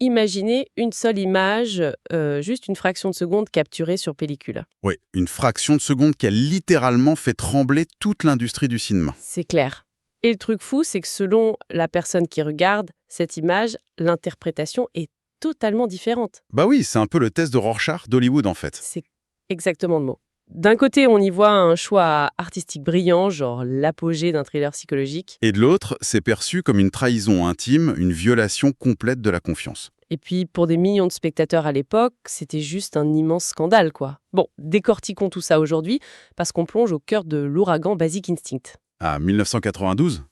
Imaginez une seule image, juste une fraction de seconde capturée sur pellicule. Oui, une fraction de seconde qui a littéralement fait trembler toute l'industrie du cinéma. C'est clair. Et le truc fou, c'est que selon la personne qui regarde cette image, l'interprétation est totalement différente. Bah oui, c'est un peu le test de Rorschach d'Hollywood en fait. C'est exactement le mot. D'un côté, on y voit un choix artistique brillant, genre l'apogée d'un thriller psychologique. Et de l'autre, c'est perçu comme une trahison intime, une violation complète de la confiance. Et puis, pour des millions de spectateurs à l'époque, c'était juste un immense scandale, quoi. Bon, décortiquons tout ça aujourd'hui, parce qu'on plonge au cœur de l'ouragan Basic Instinct. Ah, 1992 ?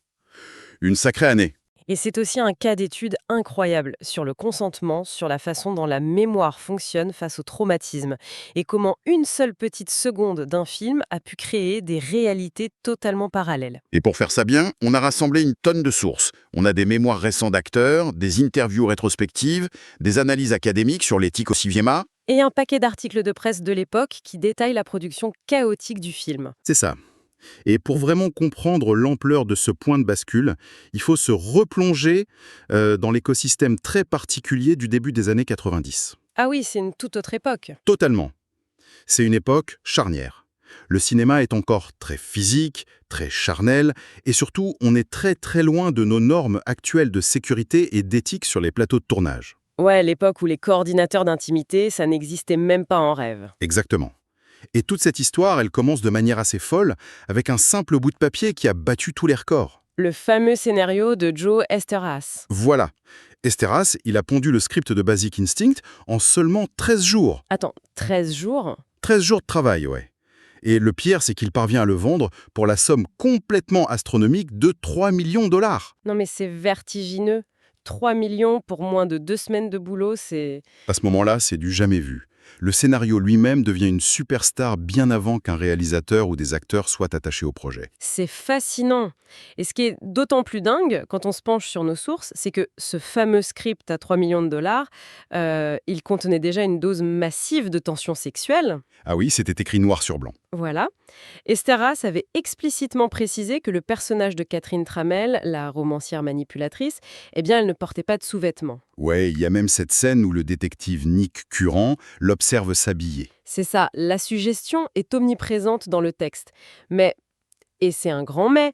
Une sacrée année. Et c'est aussi un cas d'étude incroyable sur le consentement, sur la façon dont la mémoire fonctionne face au traumatisme, et comment une seule petite seconde d'un film a pu créer des réalités totalement parallèles. Et pour faire ça bien, on a rassemblé une tonne de sources. On a des mémoires récents d'acteurs, des interviews rétrospectives, des analyses académiques sur l'éthique au cinéma. Et un paquet d'articles de presse de l'époque qui détaillent la production chaotique du film. C'est ça. Et pour vraiment comprendre l'ampleur de ce point de bascule, il faut se replonger dans l'écosystème très particulier du début des années 90. Ah oui, c'est une toute autre époque. Totalement. C'est une époque charnière. Le cinéma est encore très physique, très charnel, et surtout, on est très très loin de nos normes actuelles de sécurité et d'éthique sur les plateaux de tournage. Ouais, l'époque où les coordinateurs d'intimité, ça n'existait même pas en rêve. Exactement. Et toute cette histoire, elle commence de manière assez folle, avec un simple bout de papier qui a battu tous les records. Le fameux scénario de Joe Esteras. Voilà. Esteras, il a pondu le script de Basic Instinct en seulement 13 jours. Attends, 13 jours? 13 jours de travail, ouais. Et le pire, c'est qu'il parvient à le vendre pour la somme complètement astronomique de 3 millions de dollars. Non mais c'est vertigineux. 3 millions pour moins de 2 semaines de boulot, c'est... À ce moment-là, c'est du jamais vu. Le scénario lui-même devient une superstar bien avant qu'un réalisateur ou des acteurs soient attachés au projet. C'est fascinant. Et ce qui est d'autant plus dingue, quand on se penche sur nos sources, c'est que ce fameux script à 3 millions de dollars, il contenait déjà une dose massive de tension sexuelle. Ah oui, c'était écrit noir sur blanc. Voilà. Esteras avait explicitement précisé que le personnage de Catherine Tramell, la romancière manipulatrice, eh bien, elle ne portait pas de sous-vêtements. Ouais, il y a même cette scène où le détective Nick Curran l'observe s'habiller. C'est ça, la suggestion est omniprésente dans le texte. Mais, et c'est un grand mais,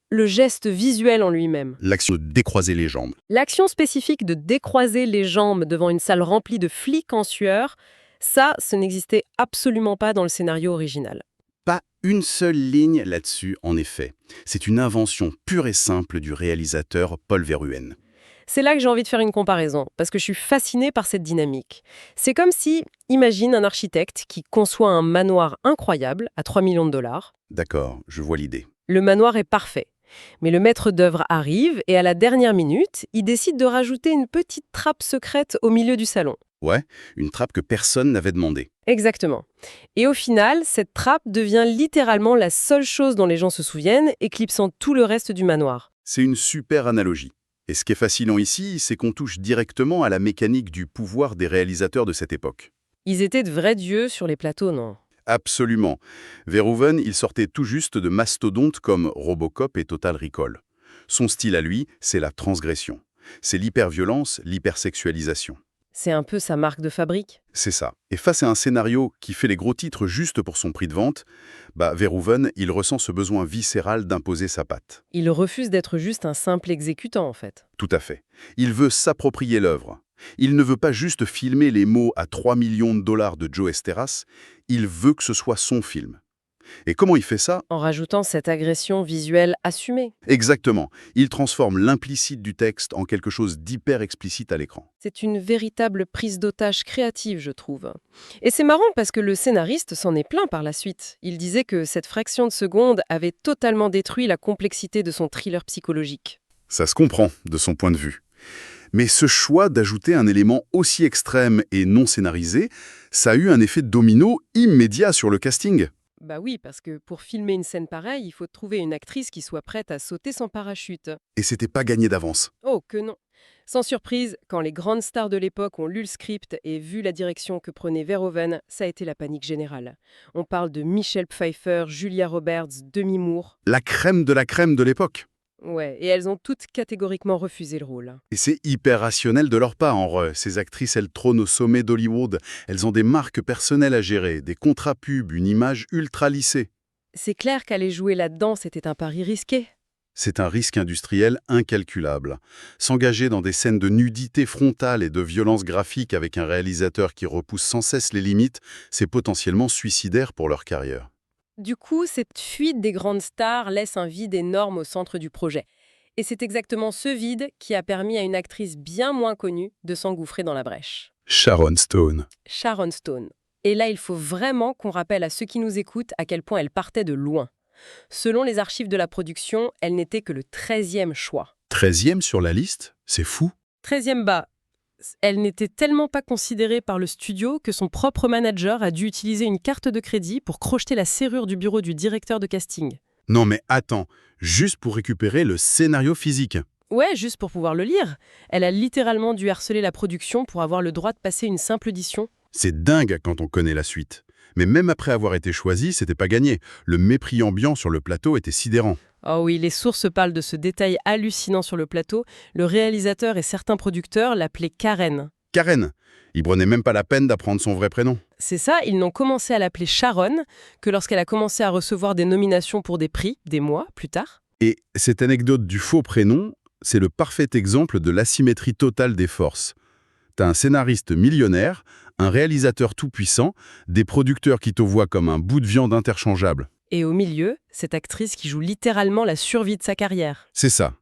le geste visuel en lui-même. L'action de décroiser les jambes. L'action spécifique de décroiser les jambes devant une salle remplie de flics en sueur, ça, ce n'existait absolument pas dans le scénario original. Pas une seule ligne là-dessus, en effet. C'est une invention pure et simple du réalisateur Paul Verhoeven. C'est là que j'ai envie de faire une comparaison, parce que je suis fascinée par cette dynamique. C'est comme si, imagine un architecte qui conçoit un manoir incroyable à 3 millions de dollars. D'accord, je vois l'idée. Le manoir est parfait. Mais le maître d'œuvre arrive et à la dernière minute, il décide de rajouter une petite trappe secrète au milieu du salon. Ouais, une trappe que personne n'avait demandé. Exactement. Et au final, cette trappe devient littéralement la seule chose dont les gens se souviennent, éclipsant tout le reste du manoir. C'est une super analogie. Et ce qui est fascinant ici, c'est qu'on touche directement à la mécanique du pouvoir des réalisateurs de cette époque. Ils étaient de vrais dieux sur les plateaux, non? Absolument. Verhoeven, il sortait tout juste de mastodontes comme Robocop et Total Recall. Son style à lui, c'est la transgression. C'est l'hyperviolence, l'hypersexualisation. C'est un peu sa marque de fabrique. C'est ça. Et face à un scénario qui fait les gros titres juste pour son prix de vente, Verhoeven, il ressent ce besoin viscéral d'imposer sa patte. Il refuse d'être juste un simple exécutant, en fait. Tout à fait. Il veut s'approprier l'œuvre. Il ne veut pas juste filmer les mots à 3 millions de dollars de Joe Esteras, il veut que ce soit son film. Et comment il fait ça? En rajoutant cette agression visuelle assumée. Exactement. Il transforme l'implicite du texte en quelque chose d'hyper explicite à l'écran. C'est une véritable prise d'otage créative, je trouve. Et c'est marrant parce que le scénariste s'en est plaint par la suite. Il disait que cette fraction de seconde avait totalement détruit la complexité de son thriller psychologique. Ça se comprend, de son point de vue. Mais ce choix d'ajouter un élément aussi extrême et non scénarisé, ça a eu un effet domino immédiat sur le casting. Bah oui, parce que pour filmer une scène pareille, il faut trouver une actrice qui soit prête à sauter sans parachute. Et c'était pas gagné d'avance. Oh, que non. Sans surprise, quand les grandes stars de l'époque ont lu le script et vu la direction que prenait Verhoeven, ça a été la panique générale. On parle de Michelle Pfeiffer, Julia Roberts, Demi Moore. La crème de l'époque. Ouais, et elles ont toutes catégoriquement refusé le rôle. Et c'est hyper rationnel de leur part, en vrai. Ces actrices, elles trônent au sommet d'Hollywood. Elles ont des marques personnelles à gérer, des contrats pubs, une image ultra lissée. C'est clair qu'aller jouer là-dedans, c'était un pari risqué. C'est un risque industriel incalculable. S'engager dans des scènes de nudité frontale et de violence graphique avec un réalisateur qui repousse sans cesse les limites, c'est potentiellement suicidaire pour leur carrière. Du coup, cette fuite des grandes stars laisse un vide énorme au centre du projet. Et c'est exactement ce vide qui a permis à une actrice bien moins connue de s'engouffrer dans la brèche. Sharon Stone. Sharon Stone. Et là, il faut vraiment qu'on rappelle à ceux qui nous écoutent à quel point elle partait de loin. Selon les archives de la production, elle n'était que le 13e choix. 13e sur la liste? C'est fou. 13e bas. Elle n'était tellement pas considérée par le studio que son propre manager a dû utiliser une carte de crédit pour crocheter la serrure du bureau du directeur de casting. Non mais attends, juste pour récupérer le scénario physique. Ouais, juste pour pouvoir le lire. Elle a littéralement dû harceler la production pour avoir le droit de passer une simple audition. C'est dingue quand on connaît la suite. Mais même après avoir été choisi, c'était pas gagné. Le mépris ambiant sur le plateau était sidérant. Oh oui, les sources parlent de ce détail hallucinant sur le plateau. Le réalisateur et certains producteurs l'appelaient Karen. Karen, il prenait même pas la peine d'apprendre son vrai prénom. C'est ça, ils n'ont commencé à l'appeler Sharon que lorsqu'elle a commencé à recevoir des nominations pour des prix, des mois plus tard. Et cette anecdote du faux prénom, c'est le parfait exemple de l'asymétrie totale des forces. T'as un scénariste millionnaire, un réalisateur tout-puissant, des producteurs qui te voient comme un bout de viande interchangeable. Et au milieu, cette actrice qui joue littéralement la survie de sa carrière. C'est ça.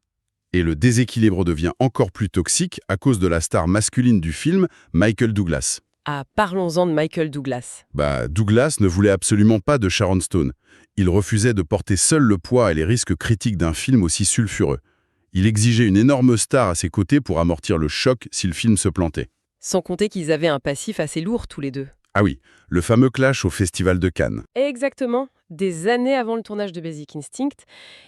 Et le déséquilibre devient encore plus toxique à cause de la star masculine du film, Michael Douglas. Ah, parlons-en de Michael Douglas. Douglas ne voulait absolument pas de Sharon Stone. Il refusait de porter seul le poids et les risques critiques d'un film aussi sulfureux. Il exigeait une énorme star à ses côtés pour amortir le choc si le film se plantait. Sans compter qu'ils avaient un passif assez lourd tous les deux. Ah oui, le fameux clash au Festival de Cannes. Exactement. Des années avant le tournage de Basic Instinct,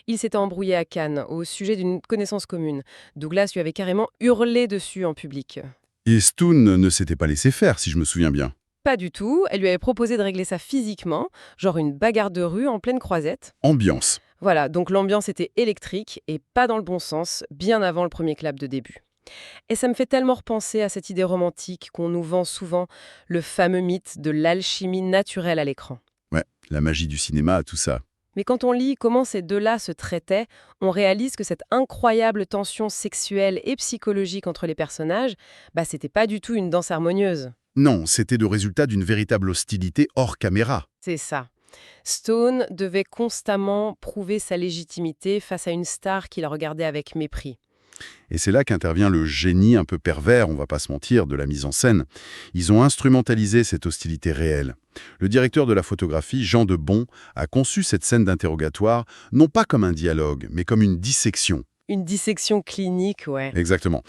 il s'était embrouillé à Cannes au sujet d'une connaissance commune. Douglas lui avait carrément hurlé dessus en public. Et Stone ne s'était pas laissé faire, si je me souviens bien. Pas du tout, elle lui avait proposé de régler ça physiquement, genre une bagarre de rue en pleine croisette. Ambiance. Voilà, donc l'ambiance était électrique et pas dans le bon sens, bien avant le premier clap de début. Et ça me fait tellement repenser à cette idée romantique qu'on nous vend souvent, le fameux mythe de l'alchimie naturelle à l'écran. Ouais, la magie du cinéma, tout ça. Mais quand on lit comment ces deux-là se traitaient, on réalise que cette incroyable tension sexuelle et psychologique entre les personnages, c'était pas du tout une danse harmonieuse. Non, c'était le résultat d'une véritable hostilité hors caméra. C'est ça. Stone devait constamment prouver sa légitimité face à une star qui la regardait avec mépris. Et c'est là qu'intervient le génie un peu pervers, on va pas se mentir, de la mise en scène. Ils ont instrumentalisé cette hostilité réelle. Le directeur de la photographie, Jean de Bon, a conçu cette scène d'interrogatoire non pas comme un dialogue, mais comme une dissection. Une dissection clinique, ouais. Exactement.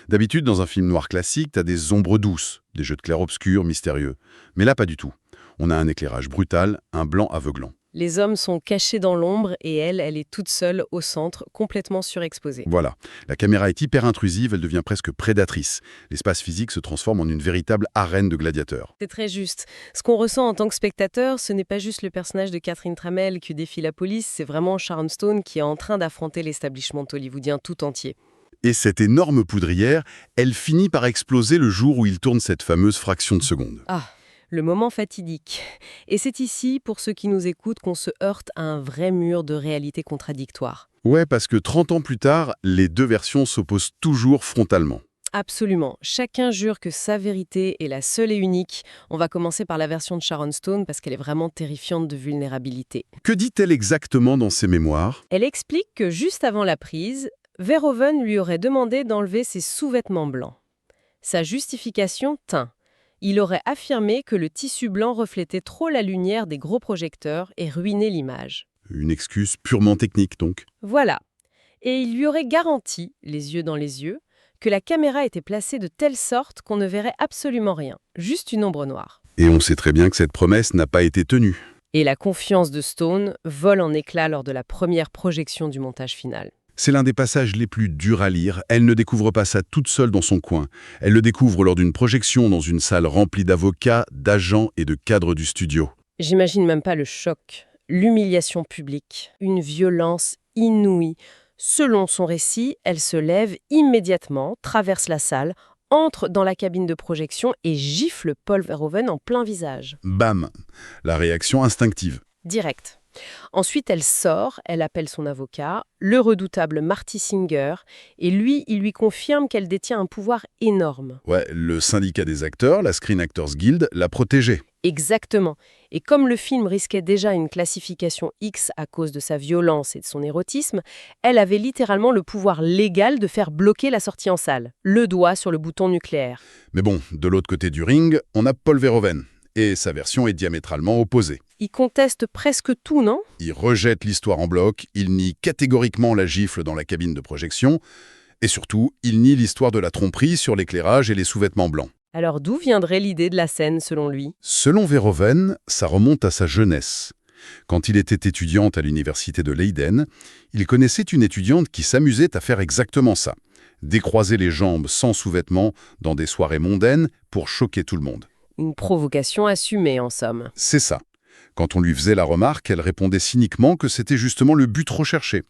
D'habitude, dans un film noir classique, t'as des ombres douces, des jeux de clair-obscur mystérieux. Mais là, pas du tout. On a un éclairage brutal, un blanc aveuglant. Les hommes sont cachés dans l'ombre et elle est toute seule au centre, complètement surexposée. Voilà. La caméra est hyper intrusive, elle devient presque prédatrice. L'espace physique se transforme en une véritable arène de gladiateurs. C'est très juste. Ce qu'on ressent en tant que spectateur, ce n'est pas juste le personnage de Catherine Tramell qui défie la police, c'est vraiment Sharon Stone qui est en train d'affronter l'establishment hollywoodien tout entier. Et cette énorme poudrière, elle finit par exploser le jour où il tourne cette fameuse fraction de seconde. Ah, le moment fatidique. Et c'est ici, pour ceux qui nous écoutent, qu'on se heurte à un vrai mur de réalité contradictoire. Ouais, parce que 30 ans plus tard, les deux versions s'opposent toujours frontalement. Absolument. Chacun jure que sa vérité est la seule et unique. On va commencer par la version de Sharon Stone parce qu'elle est vraiment terrifiante de vulnérabilité. Que dit-elle exactement dans ses mémoires ? Elle explique que juste avant la prise, Verhoeven lui aurait demandé d'enlever ses sous-vêtements blancs. Sa justification tint. Il aurait affirmé que le tissu blanc reflétait trop la lumière des gros projecteurs et ruinait l'image. Une excuse purement technique, donc. Voilà. Et il lui aurait garanti, les yeux dans les yeux, que la caméra était placée de telle sorte qu'on ne verrait absolument rien, juste une ombre noire. Et on sait très bien que cette promesse n'a pas été tenue. Et la confiance de Stone vole en éclats lors de la première projection du montage final. C'est l'un des passages les plus durs à lire. Elle ne découvre pas ça toute seule dans son coin. Elle le découvre lors d'une projection dans une salle remplie d'avocats, d'agents et de cadres du studio. J'imagine même pas le choc, l'humiliation publique, une violence inouïe, Selon son récit, elle se lève immédiatement, traverse la salle, entre dans la cabine de projection et gifle Paul Verhoeven en plein visage. Bam! La réaction instinctive. Direct. Ensuite, elle sort, elle appelle son avocat, le redoutable Marty Singer, et lui, il lui confirme qu'elle détient un pouvoir énorme. Ouais, le syndicat des acteurs, la Screen Actors Guild, l'a protégée. Exactement. Et comme le film risquait déjà une classification X à cause de sa violence et de son érotisme, elle avait littéralement le pouvoir légal de faire bloquer la sortie en salle, le doigt sur le bouton nucléaire. Mais bon, de l'autre côté du ring, on a Paul Verhoeven. Et sa version est diamétralement opposée. Il conteste presque tout, non? Il rejette l'histoire en bloc, il nie catégoriquement la gifle dans la cabine de projection, et surtout, il nie l'histoire de la tromperie sur l'éclairage et les sous-vêtements blancs. Alors d'où viendrait l'idée de la scène, selon lui? Selon Verhoeven, ça remonte à sa jeunesse. Quand il était étudiante à l'université de Leiden, il connaissait une étudiante qui s'amusait à faire exactement ça, décroiser les jambes sans sous-vêtements dans des soirées mondaines pour choquer tout le monde. Une provocation assumée, en somme. C'est ça. Quand on lui faisait la remarque, elle répondait cyniquement que c'était justement le but recherché.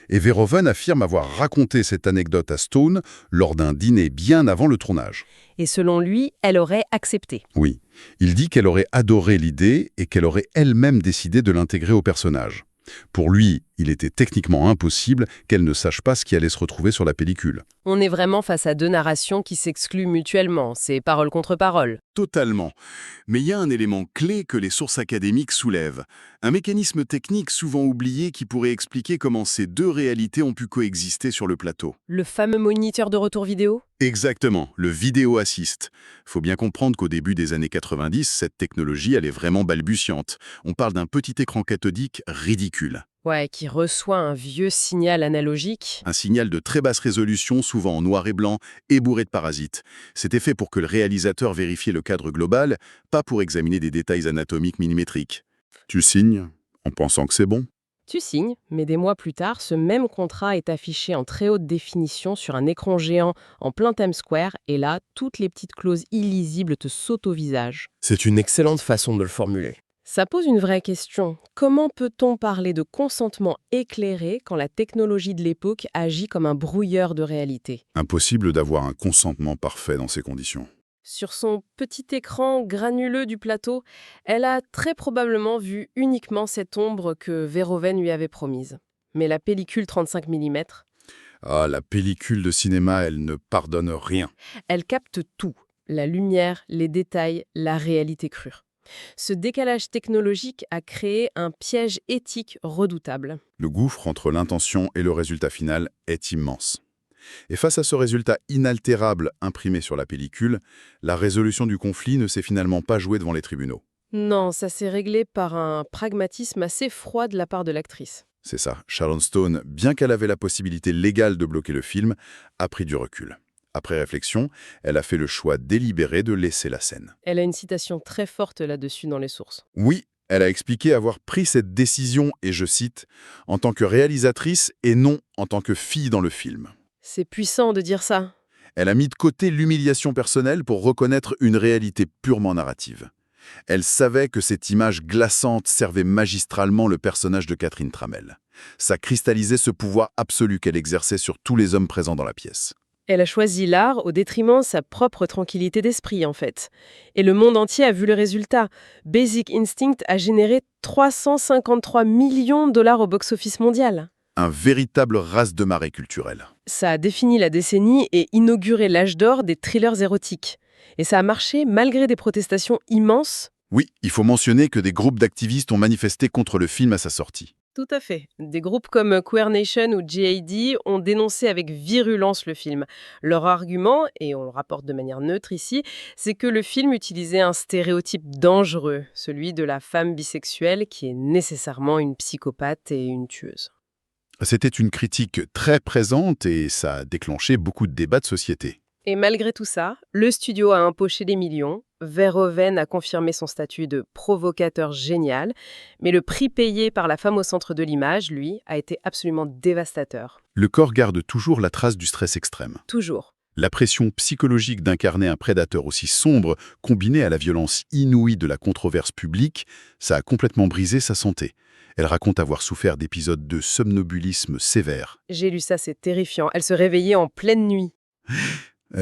Et Verhoeven affirme avoir raconté cette anecdote à Stone lors d'un dîner bien avant le tournage. Et selon lui, elle aurait accepté. Oui, il dit qu'elle aurait adoré l'idée et qu'elle aurait elle-même décidé de l'intégrer au personnage. Pour lui, il était techniquement impossible qu'elle ne sache pas ce qui allait se retrouver sur la pellicule. On est vraiment face à deux narrations qui s'excluent mutuellement, c'est parole contre parole. Totalement. Mais il y a un élément clé que les sources académiques soulèvent. Un mécanisme technique souvent oublié qui pourrait expliquer comment ces deux réalités ont pu coexister sur le plateau. Le fameux moniteur de retour vidéo? Exactement, le vidéo assist. Faut bien comprendre qu'au début des années 90, cette technologie, elle est vraiment balbutiante. On parle d'un petit écran cathodique ridicule. Ouais, qui reçoit un vieux signal analogique. Un signal de très basse résolution, souvent en noir et blanc, et bourré de parasites. C'était fait pour que le réalisateur vérifie le cadre global, pas pour examiner des détails anatomiques millimétriques. Tu signes en pensant que c'est bon? Tu signes, mais des mois plus tard, ce même contrat est affiché en très haute définition sur un écran géant en plein Times Square, et là, toutes les petites clauses illisibles te sautent au visage. C'est une excellente façon de le formuler. Ça pose une vraie question. Comment peut-on parler de consentement éclairé quand la technologie de l'époque agit comme un brouilleur de réalité? Impossible d'avoir un consentement parfait dans ces conditions. Sur son petit écran granuleux du plateau, elle a très probablement vu uniquement cette ombre que Verhoeven lui avait promise. Mais la pellicule 35 mm, Ah, la pellicule de cinéma, elle ne pardonne rien. elle capte tout. La lumière, les détails, la réalité crue. Ce décalage technologique a créé un piège éthique redoutable. Le gouffre entre l'intention et le résultat final est immense. Et face à ce résultat inaltérable imprimé sur la pellicule, la résolution du conflit ne s'est finalement pas jouée devant les tribunaux. Non, ça s'est réglé par un pragmatisme assez froid de la part de l'actrice. C'est ça, Sharon Stone, bien qu'elle avait la possibilité légale de bloquer le film, a pris du recul. Après réflexion, elle a fait le choix délibéré de laisser la scène. Elle a une citation très forte là-dessus dans les sources. Oui, elle a expliqué avoir pris cette décision, et je cite, « en tant que réalisatrice et non en tant que fille dans le film ». C'est puissant de dire ça. Elle a mis de côté l'humiliation personnelle pour reconnaître une réalité purement narrative. Elle savait que cette image glaçante servait magistralement le personnage de Catherine Tramell. Ça cristallisait ce pouvoir absolu qu'elle exerçait sur tous les hommes présents dans la pièce. Elle a choisi l'art au détriment de sa propre tranquillité d'esprit, en fait. Et le monde entier a vu le résultat. Basic Instinct a généré 353 millions de dollars au box-office mondial. Un véritable raz-de-marée culturel. Ça a défini la décennie et inauguré l'âge d'or des thrillers érotiques. Et ça a marché malgré des protestations immenses. Oui, il faut mentionner que des groupes d'activistes ont manifesté contre le film à sa sortie. Tout à fait. Des groupes comme Queer Nation ou JAD ont dénoncé avec virulence le film. Leur argument, et on le rapporte de manière neutre ici, c'est que le film utilisait un stéréotype dangereux, celui de la femme bisexuelle qui est nécessairement une psychopathe et une tueuse. C'était une critique très présente et ça a déclenché beaucoup de débats de société. Et malgré tout ça, le studio a empoché des millions. Verhoeven a confirmé son statut de provocateur génial, mais le prix payé par la femme au centre de l'image, lui, a été absolument dévastateur. Le corps garde toujours la trace du stress extrême. Toujours. La pression psychologique d'incarner un prédateur aussi sombre, combinée à la violence inouïe de la controverse publique, ça a complètement brisé sa santé. Elle raconte avoir souffert d'épisodes de somnambulisme sévère. J'ai lu ça, c'est terrifiant. Elle se réveillait en pleine nuit.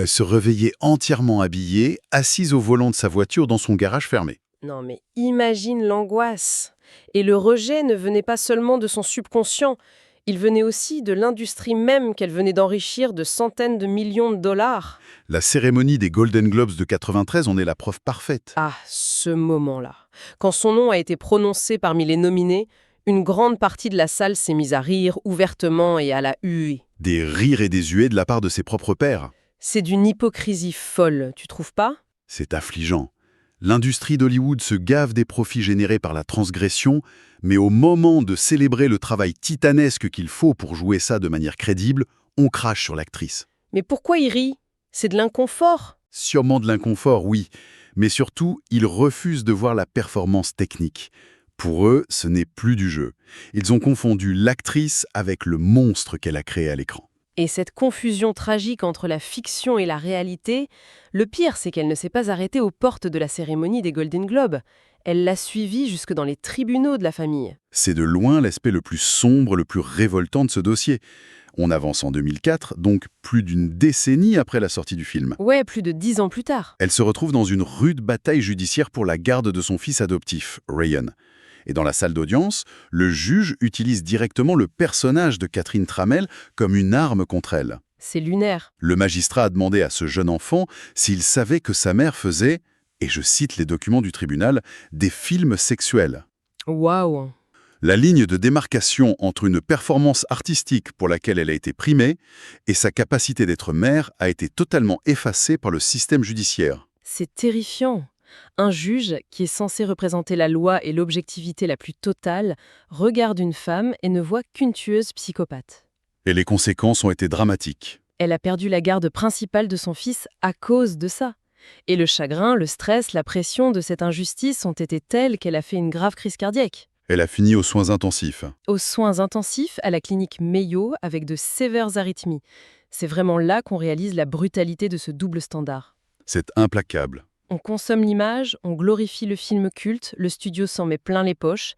Se réveillait entièrement habillée, assise au volant de sa voiture dans son garage fermé. Non mais imagine l'angoisse. Et le rejet ne venait pas seulement de son subconscient, il venait aussi de l'industrie même qu'elle venait d'enrichir de centaines de millions de dollars. La cérémonie des Golden Globes de 93 en est la preuve parfaite. Ah, ce moment-là. Quand son nom a été prononcé parmi les nominés, une grande partie de la salle s'est mise à rire ouvertement et à la huer. Des rires et des huées de la part de ses propres pairs. C'est d'une hypocrisie folle, tu trouves pas? C'est affligeant. L'industrie d'Hollywood se gave des profits générés par la transgression, mais au moment de célébrer le travail titanesque qu'il faut pour jouer ça de manière crédible, on crache sur l'actrice. Mais pourquoi il rit? C'est de l'inconfort. Sûrement de l'inconfort, oui, mais surtout, ils refusent de voir la performance technique. Pour eux, ce n'est plus du jeu. Ils ont confondu l'actrice avec le monstre qu'elle a créé à l'écran. Et cette confusion tragique entre la fiction et la réalité, le pire, c'est qu'elle ne s'est pas arrêtée aux portes de la cérémonie des Golden Globes. Elle l'a suivie jusque dans les tribunaux de la famille. C'est de loin l'aspect le plus sombre, le plus révoltant de ce dossier. On avance en 2004, donc plus d'une décennie après la sortie du film. Ouais, plus de 10 ans plus tard. Elle se retrouve dans une rude bataille judiciaire pour la garde de son fils adoptif, Ryan. Et dans la salle d'audience, le juge utilise directement le personnage de Catherine Tramell comme une arme contre elle. C'est lunaire. Le magistrat a demandé à ce jeune enfant s'il savait que sa mère faisait, et je cite les documents du tribunal, des films sexuels. Waouh. La ligne de démarcation entre une performance artistique pour laquelle elle a été primée et sa capacité d'être mère a été totalement effacée par le système judiciaire. C'est terrifiant. Un juge, qui est censé représenter la loi et l'objectivité la plus totale, regarde une femme et ne voit qu'une tueuse psychopathe. Et les conséquences ont été dramatiques. Elle a perdu la garde principale de son fils à cause de ça. Et le chagrin, le stress, la pression de cette injustice ont été tels qu'elle a fait une grave crise cardiaque. Elle a fini aux soins intensifs. Aux soins intensifs à la clinique Mayo avec de sévères arythmies. C'est vraiment là qu'on réalise la brutalité de ce double standard. C'est implacable. On consomme l'image, on glorifie le film culte, le studio s'en met plein les poches,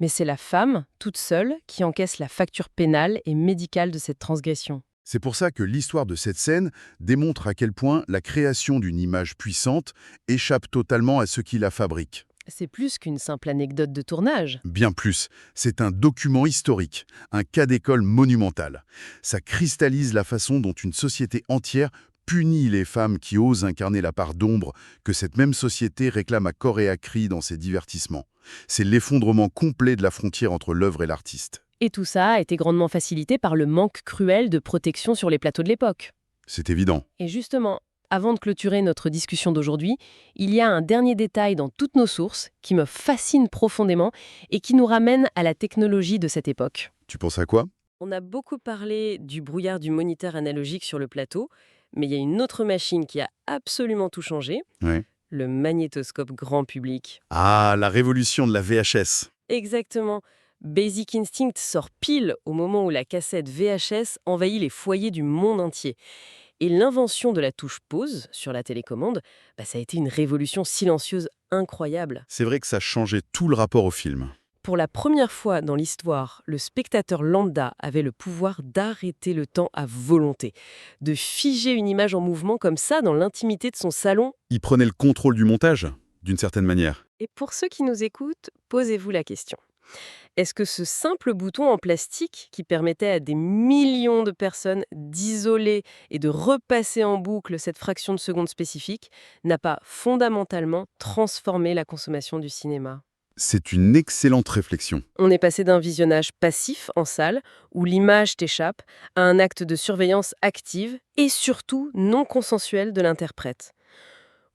mais c'est la femme, toute seule, qui encaisse la facture pénale et médicale de cette transgression. C'est pour ça que l'histoire de cette scène démontre à quel point la création d'une image puissante échappe totalement à ceux qui la fabriquent. C'est plus qu'une simple anecdote de tournage. Bien plus, c'est un document historique, un cas d'école monumental. Ça cristallise la façon dont une société entière punit les femmes qui osent incarner la part d'ombre que cette même société réclame à corps et à cri dans ses divertissements. C'est l'effondrement complet de la frontière entre l'œuvre et l'artiste. Et tout ça a été grandement facilité par le manque cruel de protection sur les plateaux de l'époque. C'est évident. Et justement, avant de clôturer notre discussion d'aujourd'hui, il y a un dernier détail dans toutes nos sources qui me fascine profondément et qui nous ramène à la technologie de cette époque. Tu penses à quoi? On a beaucoup parlé du brouillard du moniteur analogique sur le plateau, mais il y a une autre machine qui a absolument tout changé, Ouais. le magnétoscope grand public. Ah, la révolution de la VHS. Exactement. Basic Instinct sort pile au moment où la cassette VHS envahit les foyers du monde entier. Et l'invention de la touche pause sur la télécommande, ça a été une révolution silencieuse incroyable. C'est vrai que ça changeait tout le rapport au film. Pour la première fois dans l'histoire, le spectateur lambda avait le pouvoir d'arrêter le temps à volonté, de figer une image en mouvement comme ça dans l'intimité de son salon. Il prenait le contrôle du montage, d'une certaine manière. Et pour ceux qui nous écoutent, posez-vous la question. Est-ce que ce simple bouton en plastique qui permettait à des millions de personnes d'isoler et de repasser en boucle cette fraction de seconde spécifique n'a pas fondamentalement transformé la consommation du cinéma ? C'est une excellente réflexion. On est passé d'un visionnage passif en salle, où l'image t'échappe, à un acte de surveillance active et surtout non consensuel de l'interprète.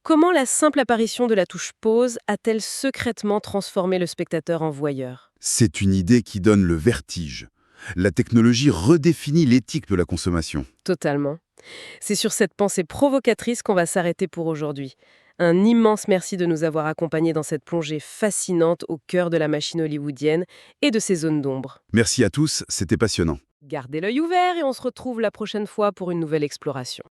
Comment la simple apparition de la touche pause a-t-elle secrètement transformé le spectateur en voyeur ? C'est une idée qui donne le vertige. La technologie redéfinit l'éthique de la consommation. Totalement. C'est sur cette pensée provocatrice qu'on va s'arrêter pour aujourd'hui. Un immense merci de nous avoir accompagnés dans cette plongée fascinante au cœur de la machine hollywoodienne et de ses zones d'ombre. Merci à tous, c'était passionnant. Gardez l'œil ouvert et on se retrouve la prochaine fois pour une nouvelle exploration.